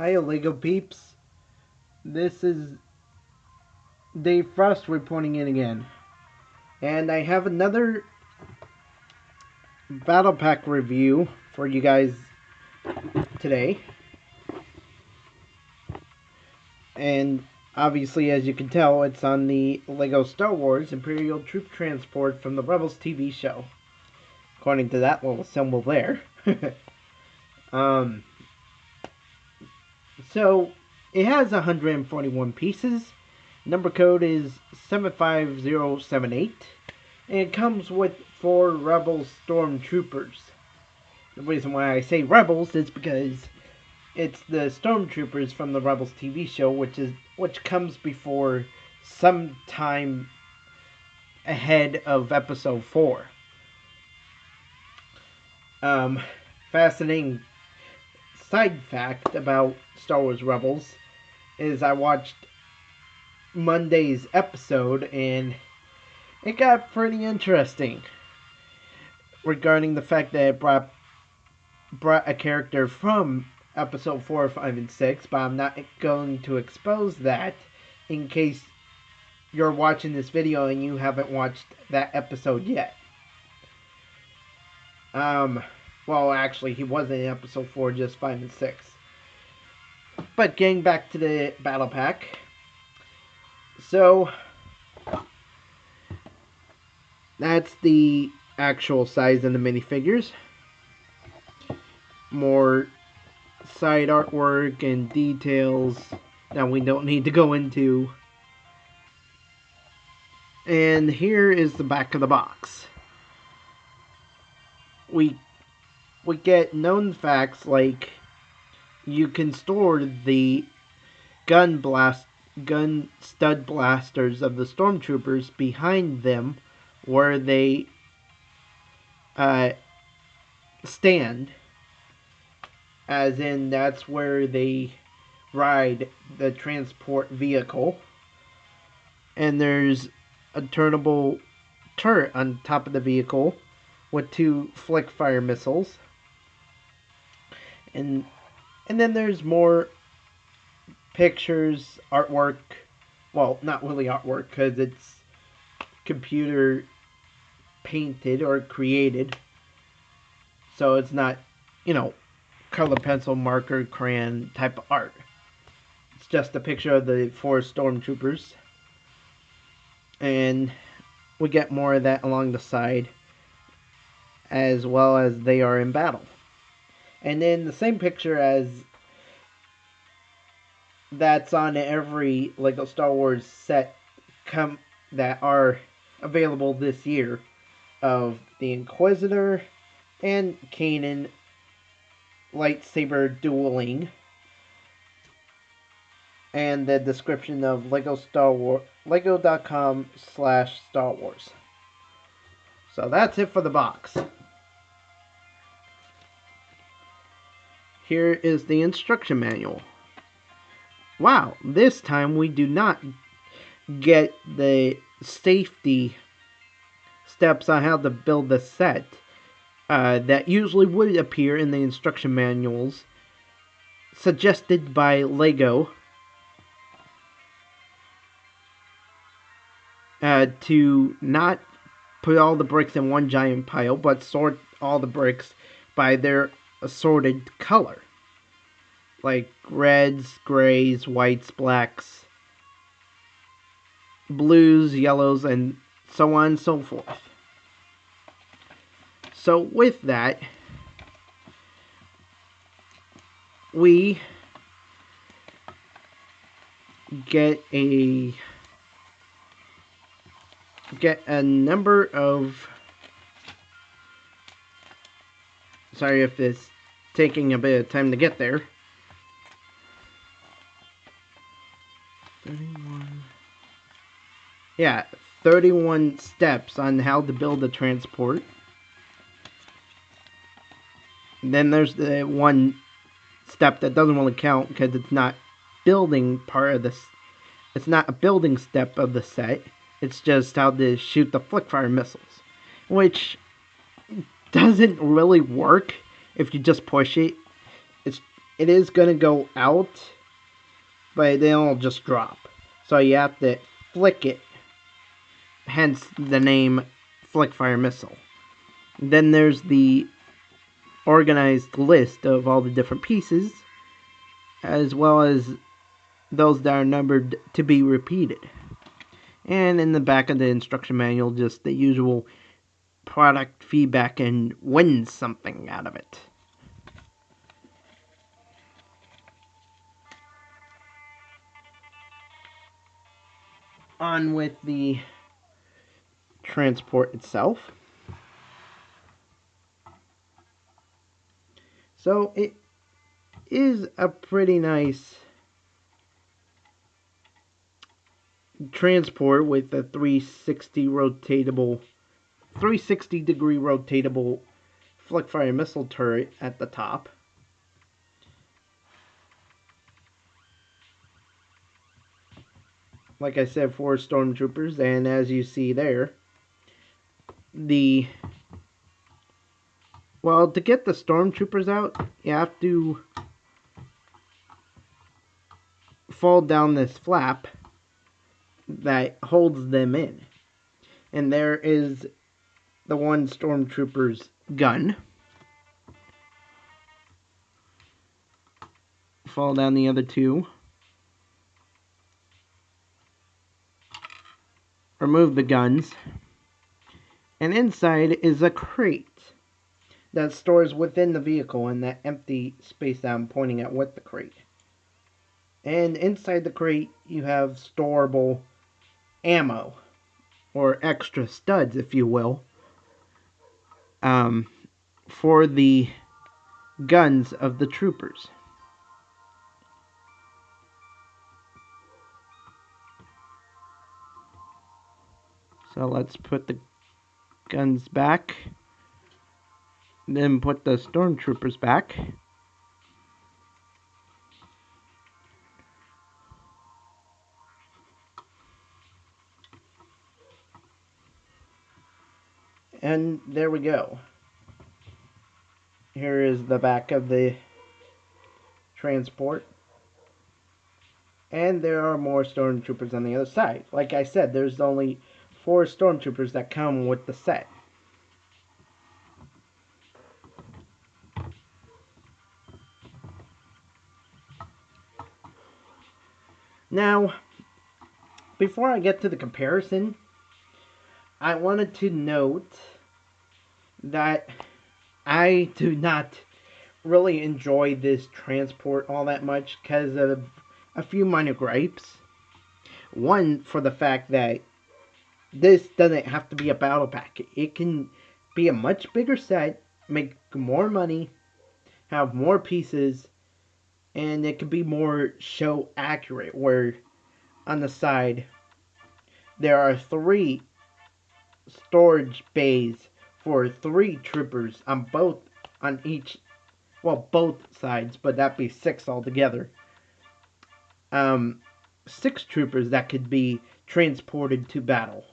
Hi Lego peeps, this is Dave Frost reporting in again, and I have another Battle Pack review for you guys today. And obviously, as you can tell, it's on the Lego Star Wars Imperial Troop Transport from the Rebels TV show, according to that little symbol there. So it has 141 pieces. Number code is 75078. And it comes with 4 Rebel Stormtroopers. The reason why I say Rebels is because it's the Stormtroopers from the Rebels TV show, which comes before some time ahead of Episode 4. Fascinating side fact about Star Wars Rebels is I watched Monday's episode and it got pretty interesting regarding the fact that it brought a character from episode 4, 5, and 6, but I'm not going to expose that in case you're watching this video and you haven't watched that episode yet. Well, actually, he wasn't in episode 4, just 5 and 6. But getting back to the battle pack. So, that's the actual size of the minifigures. More side artwork and details that we don't need to go into. And here is the back of the box. We get known facts like you can store the gun stud blasters of the stormtroopers behind them where they stand, as in that's where they ride the transport vehicle. And there's a turnable turret on top of the vehicle with 2 flick fire missiles. And then there's more pictures, artwork. Well, not really artwork because it's computer painted or created. So it's not, color pencil, marker, crayon type of art. It's just a picture of the 4 stormtroopers. And we get more of that along the side, as well as they are in battle. And then the same picture as that's on every Lego Star Wars set that are available this year of the Inquisitor and Kanan lightsaber dueling, and the description of Lego.com/Star Wars. So that's it for the box. Here is the instruction manual. Wow, this time we do not get the safety steps on how to build the set that usually would appear in the instruction manuals suggested by Lego to not put all the bricks in one giant pile, but sort all the bricks by their assorted color, like reds, grays, whites, blacks, blues, yellows, and so on and so forth. So with that, we get a number of, sorry if it's taking a bit of time to get there. 31. Yeah, 31 steps on how to build a transport. And then there's the one step that doesn't really count because it's not building part of this. It's not a building step of the set. It's just how to shoot the flick fire missiles, which doesn't really work if you just push it. it is going to go out, but then it'll just drop. So you have to flick it, hence the name Flick Fire Missile. Then there's the organized list of all the different pieces, as well as those that are numbered to be repeated. And in the back of the instruction manual, just the usual product feedback and win something out of it. On with the transport itself. So it is a pretty nice transport with a 360 degree rotatable flick fire missile turret at the top. Like I said, 4 stormtroopers, and as you see there, to get the stormtroopers out, you have to fall down this flap that holds them in. And there is the one stormtrooper's gun. Fall down the other 2. Remove the guns. And inside is a crate that stores within the vehicle in that empty space that I'm pointing at with the crate. And inside the crate you have storable ammo, or extra studs if you will, for the guns of the troopers. So let's put the guns back, then put the stormtroopers back. And there we go. Here is the back of the transport. And there are more stormtroopers on the other side. Like I said, there's only 4 stormtroopers that come with the set. Now, before I get to the comparison, I wanted to note that I do not really enjoy this transport all that much because of a few minor gripes. One, for the fact that this doesn't have to be a battle pack. It can be a much bigger set, make more money, have more pieces, and it can be more show accurate, where on the side there are 3 storage bays for 3 troopers on both sides, but that'd be 6 altogether. 6 troopers that could be transported to battle.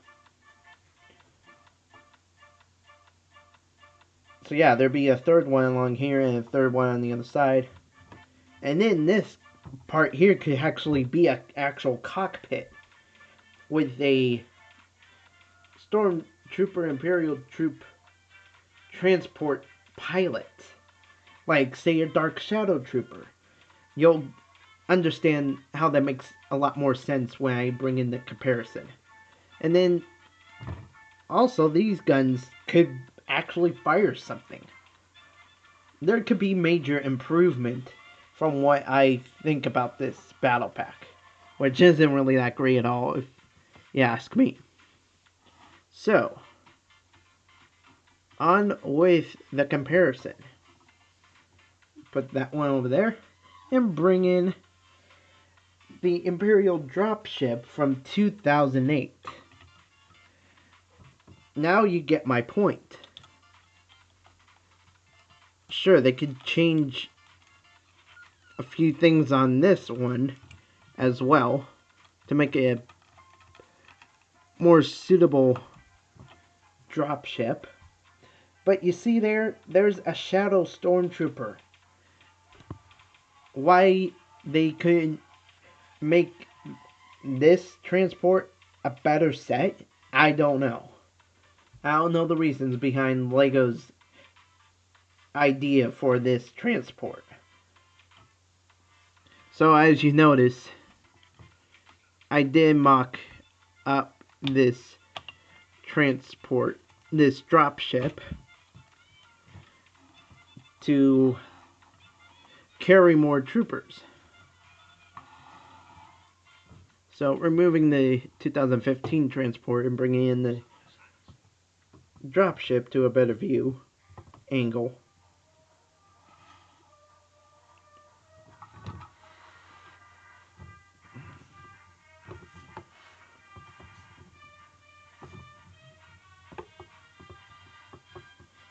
So yeah, there'd be a 3rd one along here and a 3rd one on the other side. And then this part here could actually be an actual cockpit with a Stormtrooper Imperial Troop transport pilot. Like, say, a Dark Shadow Trooper. You'll understand how that makes a lot more sense when I bring in the comparison. And then, also, these guns could actually fire something. There could be major improvement from what I think about this battle pack, which isn't really that great at all, if you ask me. So, on with the comparison. Put that one over there, and bring in the Imperial Drop ship from 2008. Now you get my point. Sure, they could change a few things on this one as well to make it a more suitable drop ship. But you see there's a Shadow Stormtrooper why they couldn't make this transport a better set, I don't know. I don't know the reasons behind Lego's idea for this transport. So as you notice, I did mock up this transport, this dropship, to carry more troopers. So removing the 2015 transport and bringing in the dropship to a better view angle.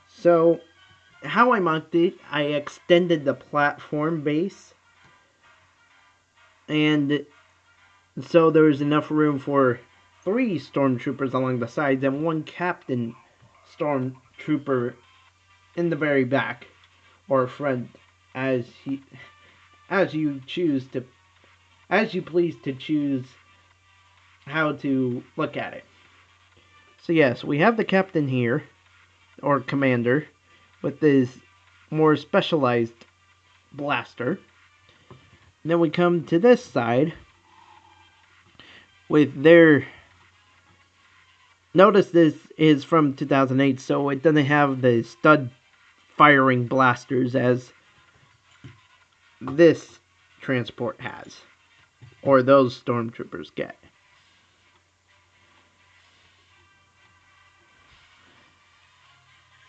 So how I mocked it, I extended the platform base, and so there was enough room for 3 stormtroopers along the sides and 1 captain stormtrooper in the very back or front, as he as you choose to as you please to choose how to look at it. So yes, we have the captain here, or commander, with this more specialized blaster. And then we come to this side with their... Notice this is from 2008, so it doesn't have the stud firing blasters as this transport has, or those stormtroopers get.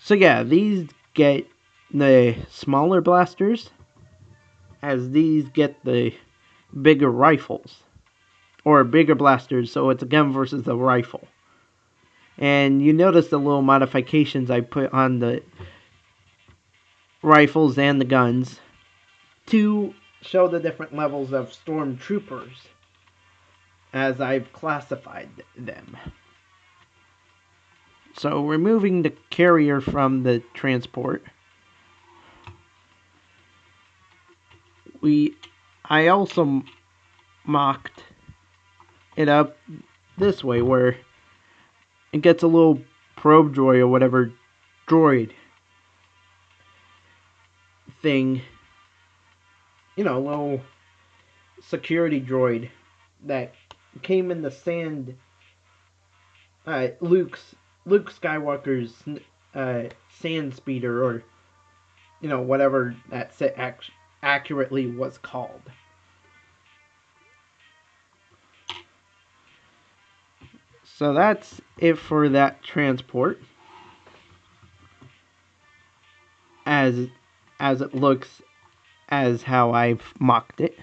So yeah, these get the smaller blasters, as these get the bigger rifles, or bigger blasters, so it's a gun versus a rifle. And you notice the little modifications I put on the rifles and the guns to show the different levels of stormtroopers as I've classified them. So removing the carrier from the transport, I also mocked it up this way, where it gets a little probe droid or whatever droid thing, you know, a little security droid that came in the sand, Luke Skywalker's sand speeder, or you know, whatever that set accurately was called. So that's it for that transport, as it looks, as how I've mocked it.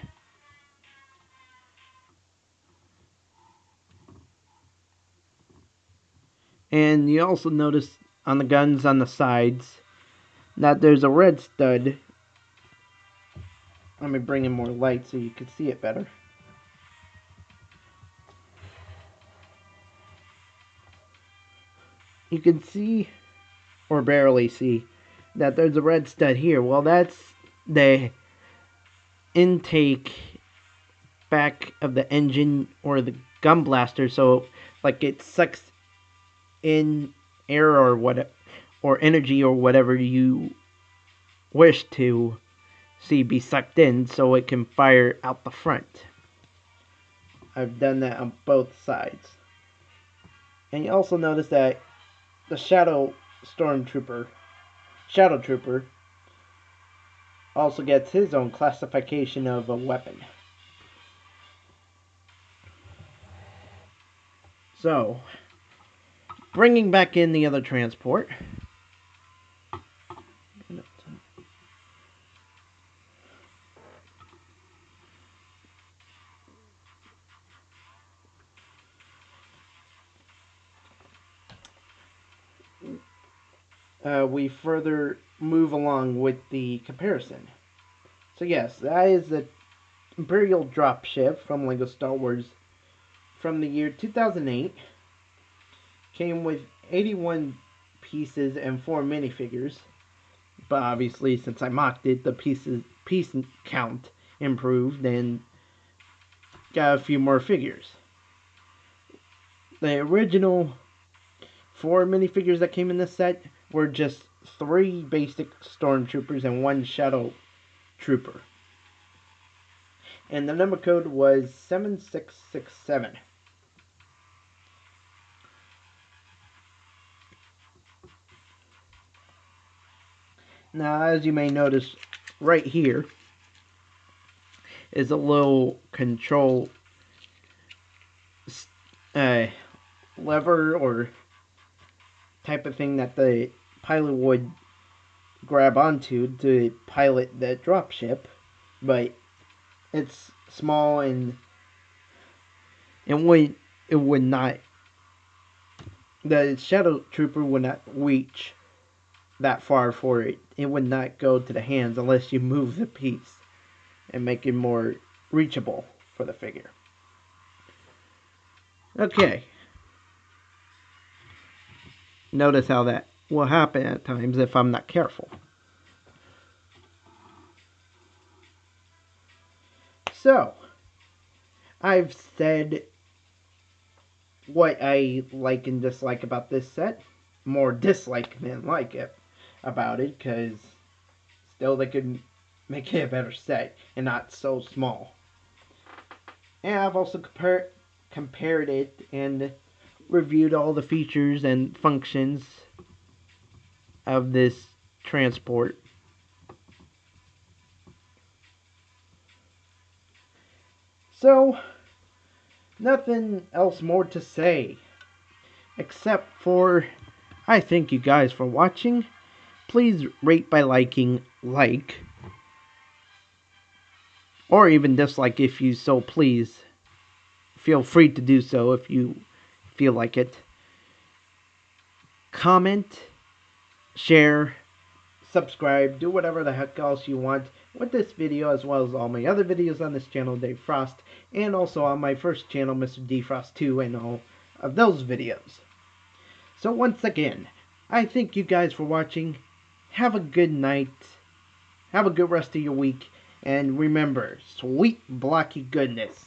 And you also notice on the guns on the sides that there's a red stud. Let me bring in more light so you can see it better. You can see, or barely see, that there's a red stud here. Well, that's the intake back of the engine or the gun blaster, so like it sucks in air or what, or energy or whatever you wish to see be sucked in, so it can fire out the front. I've done that on both sides. And you also notice that the Shadow Trooper also gets his own classification of a weapon. So, bringing back in the other transport. We further move along with the comparison. So yes, that is the Imperial Drop ship from LEGO Star Wars from the year 2008. Came with 81 pieces and 4 minifigures. But obviously, since I mocked it, the piece count improved and got a few more figures. The original 4 minifigures that came in this set were just 3 basic stormtroopers and 1 shadow trooper. And the number code was 7667. Now, as you may notice, right here is a little control lever or type of thing that the pilot would grab onto to pilot the dropship, but it's small and it would not, the shadow trooper would not reach that far for it. It would not go to the hands unless you move the piece and make it more reachable for the figure. Okay. Notice how that will happen at times if I'm not careful. So, I've said what I like and dislike about this set. More dislike than like it about it, because still they could make it a better set and not so small. And I've also compared it and reviewed all the features and functions of this transport. So, nothing else more to say, except for I thank you guys for watching. Please rate by liking, or even dislike if you so please. Feel free to do so if you feel like it. Comment, share, subscribe, do whatever the heck else you want with this video, as well as all my other videos on this channel, Dave Frost, and also on my first channel, Mr. Defrost 2, and all of those videos. So once again, I thank you guys for watching. Have a good night. Have a good rest of your week. And remember, sweet blocky goodness.